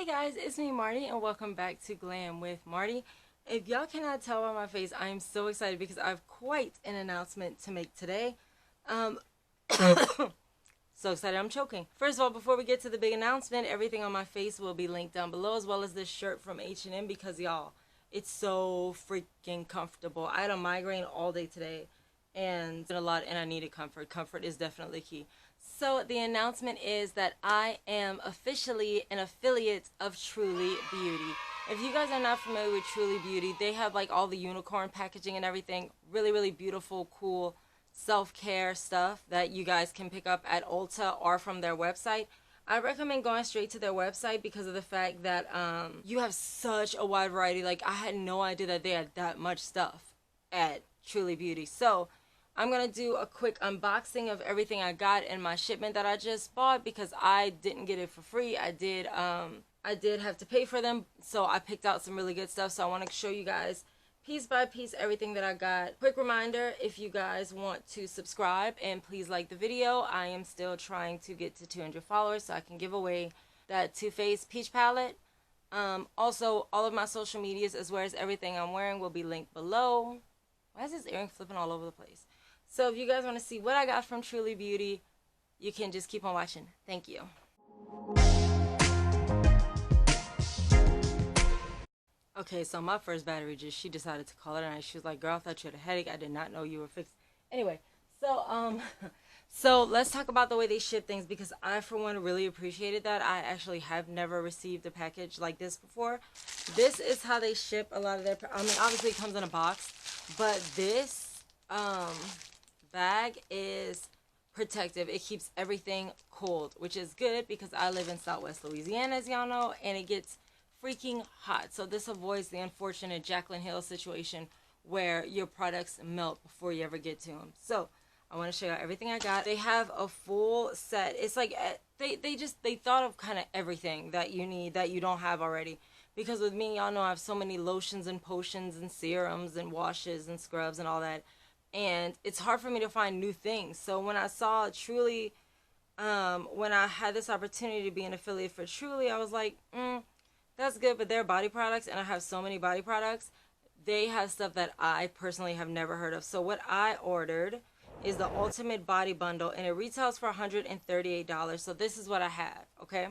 guys, it's me Marty and welcome back to Glam with Marty. If y'all cannot tell by my face, I am so excited because I have quite an announcement to make today. So excited I'm choking. First of all, before we get to the big announcement, everything on my face will be linked down below, as well as this shirt from H&M because y'all, it's so freaking comfortable. I had a migraine all day today and a lot, and I needed comfort. Comfort is definitely key. So the announcement is that I am officially an affiliate of Truly Beauty. If you guys are not familiar with Truly Beauty, they have like all the unicorn packaging and everything. Really, really beautiful, cool self-care stuff that you guys can pick up at Ulta or from their website. I recommend going straight to their website because of the fact that you have such a wide variety. Like, I had no idea that they had that much stuff at Truly Beauty. So I'm going to do a quick unboxing of everything I got in my shipment that I just bought because I didn't get it for free. I did have to pay for them, so I picked out some really good stuff. So I want to show you guys piece by piece everything that I got. Quick reminder, if you guys want to subscribe and please like the video. I am still trying to get to 200 followers so I can give away that Too Faced Peach Palette. Also, all of my social medias as well as everything I'm wearing will be linked below. Why is this earring flipping all over the place? So if you guys want to see what I got from Truly Beauty, you can just keep on watching. Thank you. Okay, so my first battery she decided to call it, and she was like, girl, I thought you had a headache. I did not know you were fixed. Anyway, so so let's talk about the way they ship things because I, for one, really appreciated that. I actually have never received a package like this before. This is how they ship a lot of their, I mean, obviously it comes in a box, but this bag is protective. It keeps everything cold, which is good because I live in Southwest Louisiana, as y'all know, and it gets freaking hot. So this avoids the unfortunate Jaclyn Hill situation where your products melt before you ever get to them. So I want to show you everything I got. They have a full set. It's like they thought of kind of everything that you need that you don't have already. Because with me, y'all know I have so many lotions and potions and serums and washes and scrubs and all that. And it's hard for me to find new things. So when I saw Truly, when I had this opportunity to be an affiliate for Truly, I was like, that's good, but they're body products, and I have so many body products. They have stuff that I personally have never heard of. So what I ordered is the Ultimate Body Bundle, and it retails for $138. So this is what I have, okay?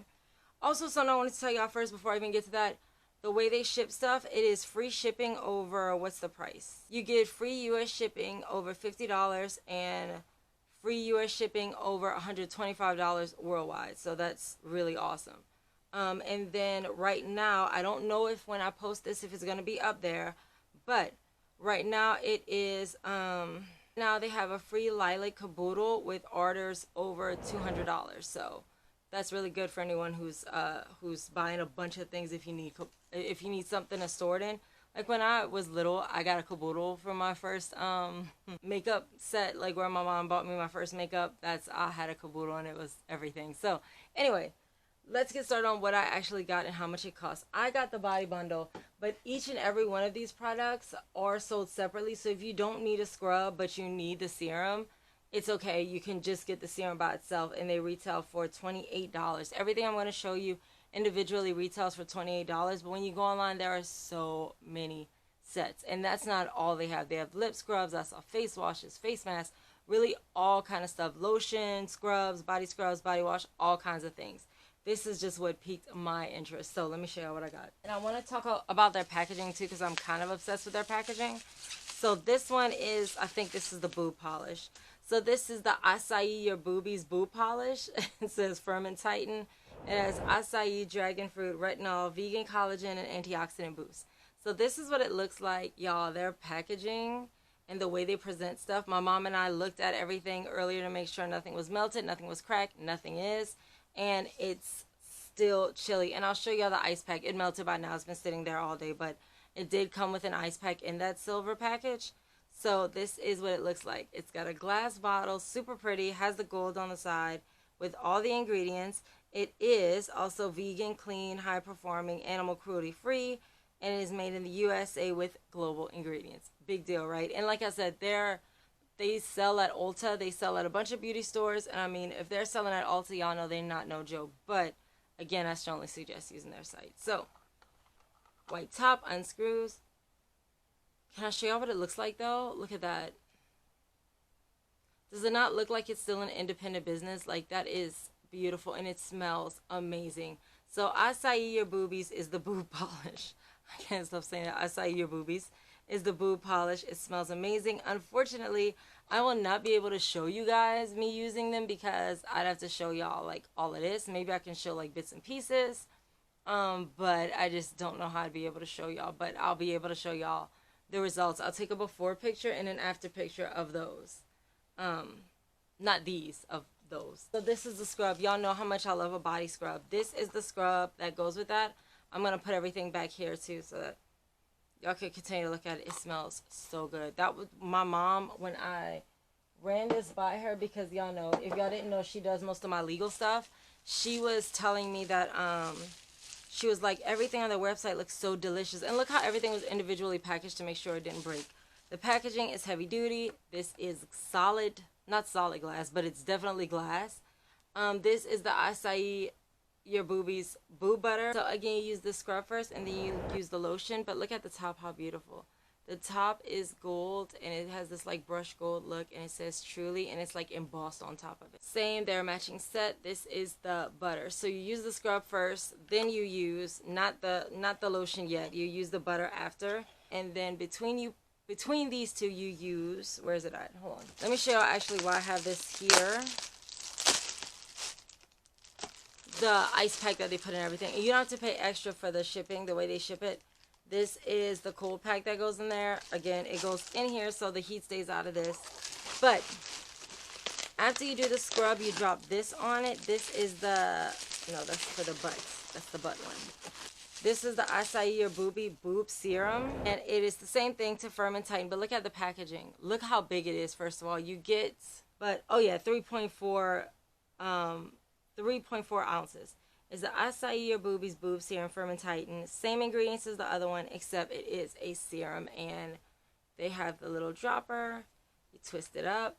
Also, something I wanted to tell y'all first before I even get to that. The way they ship stuff, it is free shipping over, what's the price? You get free U.S. shipping over $50 and free U.S. shipping over $125 worldwide. So that's really awesome. And then right now, I don't know if when I post this, if it's going to be up there, but right now it is, now they have a free lilac caboodle with orders over $200. So that's really good for anyone who's buying a bunch of things if you need something to store it in. Like when I was little, I got a caboodle for my first makeup set, like where my mom bought me my first makeup. I had a caboodle and it was everything. So anyway, let's get started on what I actually got and how much it costs. I got the body bundle, but each and every one of these products are sold separately. So if you don't need a scrub, but you need the serum, it's okay. You can just get the serum by itself, and they retail for $28. Everything I'm going to show you individually retails for $28, but when you go online, there are so many sets, and that's not all they have. They have lip scrubs, I saw face washes, face masks, really all kind of stuff, lotion, scrubs, body wash, all kinds of things. This is just what piqued my interest. So let me show you what I got. And I want to talk about their packaging too because I'm kind of obsessed with their packaging. So this one is, I think this is the boob polish. So this is the Acai Your Boobies boob polish. It says Firm and Tighten. It has acai, dragon fruit, retinol, vegan collagen, and antioxidant boost. So this is what it looks like, y'all. Their packaging and the way they present stuff. My mom and I looked at everything earlier to make sure nothing was melted, nothing was cracked, nothing is. And it's still chilly. And I'll show you the ice pack. It melted by now. It's been sitting there all day, but it did come with an ice pack in that silver package. So this is what it looks like. It's got a glass bottle, super pretty, has the gold on the side with all the ingredients. It is also vegan, clean, high performing, animal cruelty free, and it is made in the USA with global ingredients. Big deal, right? And like I said, they sell at Ulta. They sell at a bunch of beauty stores. And I mean, if they're selling at Ulta, y'all know they're not no joke. But Again, I strongly suggest using their site. So, white top, unscrews. Can I show y'all what it looks like though? Look at that. Does it not look like it's still an independent business? Like, that is beautiful, and it smells amazing. So Acai Your Boobies is the boob polish. I can't stop saying that. Acai Your Boobies is the boob polish. It smells amazing. Unfortunately, I will not be able to show you guys me using them because I'd have to show y'all like all of this. Maybe I can show like bits and pieces. But I just don't know how to be able to show y'all. But I'll be able to show y'all the results. I'll take a before picture and an after picture of those. Not these, of those. So this is the scrub. Y'all know how much I love a body scrub. This is the scrub that goes with that. I'm going to put everything back here too so that y'all can continue to look at it. It smells so good. That was my mom when I ran this by her, because y'all know, if y'all didn't know, she does most of my legal stuff. She was telling me that she was like, everything on the website looks so delicious. And look how everything was individually packaged to make sure it didn't break. The packaging is heavy duty. This is solid, not solid glass, but it's definitely glass. This is the Acai Your Boobies Boob Butter. So again, you use the scrub first and then you use the lotion. But look at the top, how beautiful. The top is gold and it has this like brushed gold look, and it says Truly, and it's like embossed on top of it. Same, they're a matching set. This is the butter. So you use the scrub first, then you use not the lotion yet. You use the butter after, and then between these two you use, where is it at? Hold on. Let me show you actually why I have this here. The ice pack that they put in everything. And you don't have to pay extra for the shipping, the way they ship it. This is the cold pack that goes in there. Again, it goes in here so the heat stays out of this. But after you do the scrub, you drop this on it. This is the, no, that's for the butts. That's the butt one. This is the Acai Your Boob Serum. And it is the same thing to firm and tighten. But look at the packaging. Look how big it is, first of all. You get, but, oh yeah, 3.4 ounces. Is the Acai Your Boobies Boob Serum Firm and Tighten. Same ingredients as the other one, except it is a serum. And they have the little dropper. You twist it up,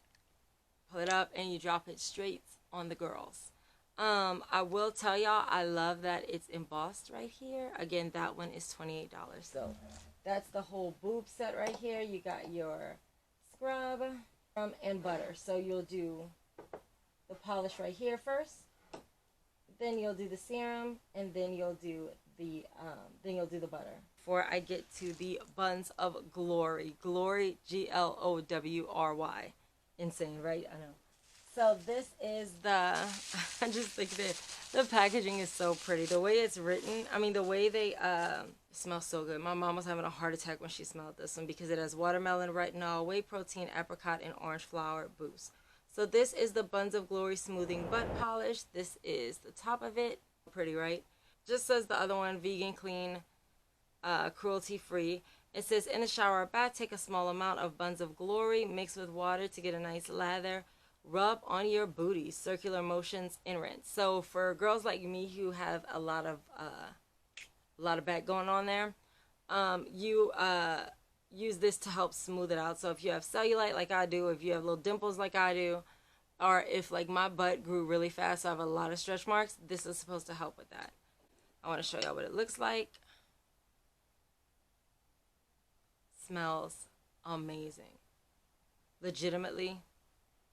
pull it up, and you drop it straight on the girls. I will tell y'all, I love that it's embossed right here. Again, that one is $28. So that's the whole boob set right here. You got your scrub and butter. So you'll do the polish right here first. Then you'll do the serum, and then you'll do the butter. Before I get to the Buns of Glowry. Glowry, Glowry. Insane, right? I know. So this is the, I just think that the packaging is so pretty. The way it's written, I mean, the way they, it smells so good. My mom was having a heart attack when she smelled this one, because it has watermelon, retinol, whey protein, apricot, and orange flower boost. So this is the Buns of Glowry Smoothing Butt Polish. This is the top of it. Pretty, right? Just says the other one, vegan, clean, cruelty-free. It says, in the shower or bath, take a small amount of Buns of Glowry, mix with water to get a nice lather. Rub on your booty, circular motions, and rinse. So for girls like me who have a lot of back going on there, you use this to help smooth it out. So if you have cellulite like I do, if you have little dimples like I do, or if like my butt grew really fast, so I have a lot of stretch marks, this is supposed to help with that. I want to show y'all what it looks like. Smells amazing. Legitimately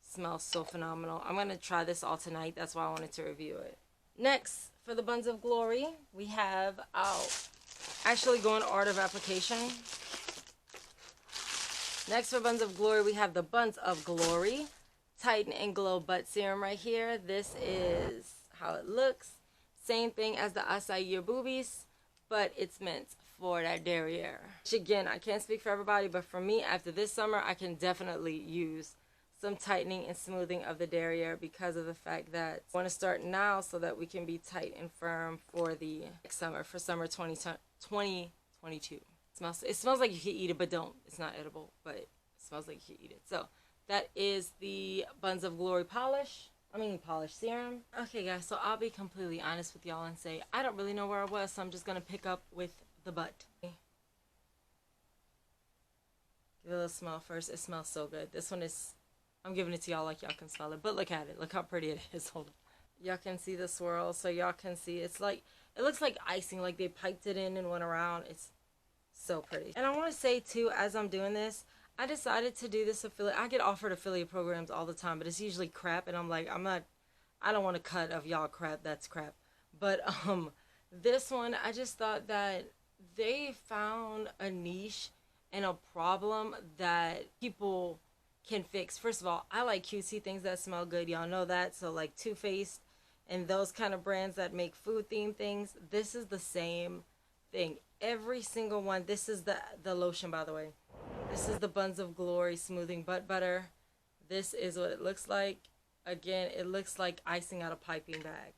smells so phenomenal. I'm going to try this all tonight. That's why I wanted to review it. Next, for the Buns of Glowry, we have, I'll actually go in order of application. Next, for Buns of Glowry, we have the Buns of Glowry Tighten and Glow Butt Serum right here. This is how it looks. Same thing as the Acai Your Boobies, but it's meant for that derriere. Which again, I can't speak for everybody, but for me, after this summer, I can definitely use some tightening and smoothing of the derriere, because of the fact that I want to start now so that we can be tight and firm for the next summer, for summer 2022. It smells like you can eat it, but don't. It's not edible, but it smells like you can eat it. So that is the Buns of Glowry polish serum. Okay guys, so I'll be completely honest with y'all and say I don't really know where I was, so I'm just gonna pick up with the butt. Give it a little smell first. It smells so good. This one is, I'm giving it to y'all like y'all can smell it, but look at it. Look how pretty it is. Hold on. Y'all can see the swirl, so y'all can see it's like, it looks like icing, like they piped it in and went around. It's so pretty. And I want to say too, as I'm doing this, I decided to do this affiliate. I get offered affiliate programs all the time, but it's usually crap, and I'm like, I don't want to cut of y'all crap. That's crap. But this one, I just thought that they found a niche and a problem that people can fix. First of all, I like cutesy things that smell good. Y'all know that. So like Too Faced and those kind of brands that make food themed things. This is the same thing. Every single one. This is the lotion, by the way. This is the Buns of Glory Smoothing Butt Butter. This is what it looks like. Again, it looks like icing out a piping bag.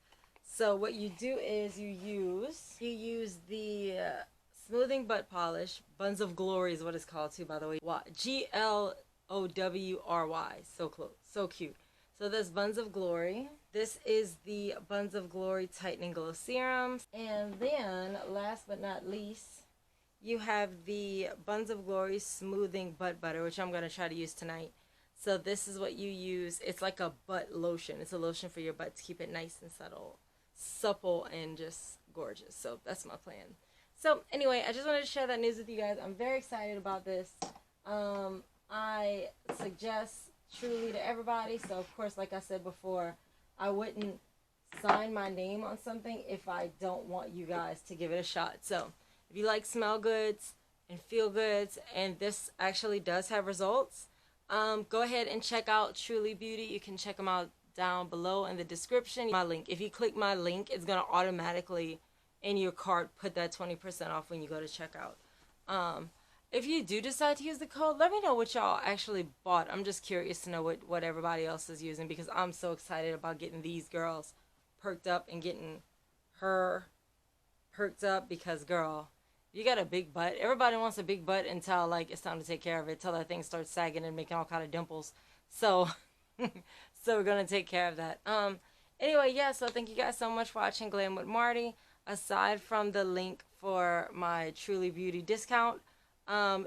So what you do is you use the smoothing butt polish. Buns of Glory is what it's called too, by the way. Glowry. So close, so cute. So this Buns of Glory. This is the Buns of Glory Tightening Glow Serum. And then, last but not least, you have the Buns of Glory Smoothing Butt Butter, which I'm going to try to use tonight. So this is what you use. It's like a butt lotion. It's a lotion for your butt to keep it nice and supple, and just gorgeous. So that's my plan. So anyway, I just wanted to share that news with you guys. I'm very excited about this. I suggest Truly to everybody. So of course, like I said before, I wouldn't sign my name on something if I don't want you guys to give it a shot. So if you like smell goods and feel goods, and this actually does have results, go ahead and check out Truly Beauty. You can check them out down below in the description. My link. If you click my link, it's going to automatically in your cart put that 20% off when you go to checkout. If you do decide to use the code, let me know what y'all actually bought. I'm just curious to know what everybody else is using, because I'm so excited about getting these girls perked up and getting her perked up, because girl, you got a big butt. Everybody wants a big butt until like it's time to take care of it, till that thing starts sagging and making all kind of dimples. So so we're gonna take care of that. Anyway, yeah, so thank you guys so much for watching Glam with Marty. Aside from the link for my Truly Beauty discount,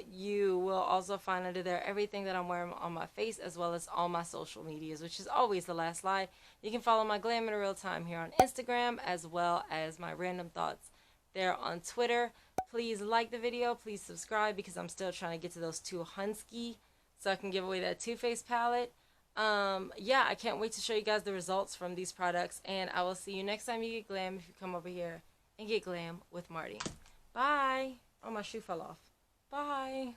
you will also find under there everything that I'm wearing on my face, as well as all my social medias, which is always the last slide. You can follow my Glam in real time here on Instagram, as well as my random thoughts there on Twitter. Please like the video, please subscribe, because I'm still trying to get to those 200 so I can give away that Too Faced palette. Yeah, I can't wait to show you guys the results from these products, and I will see you next time you get glam, if you come over here and get glam with Marty. Bye. Oh, my shoe fell off. Bye.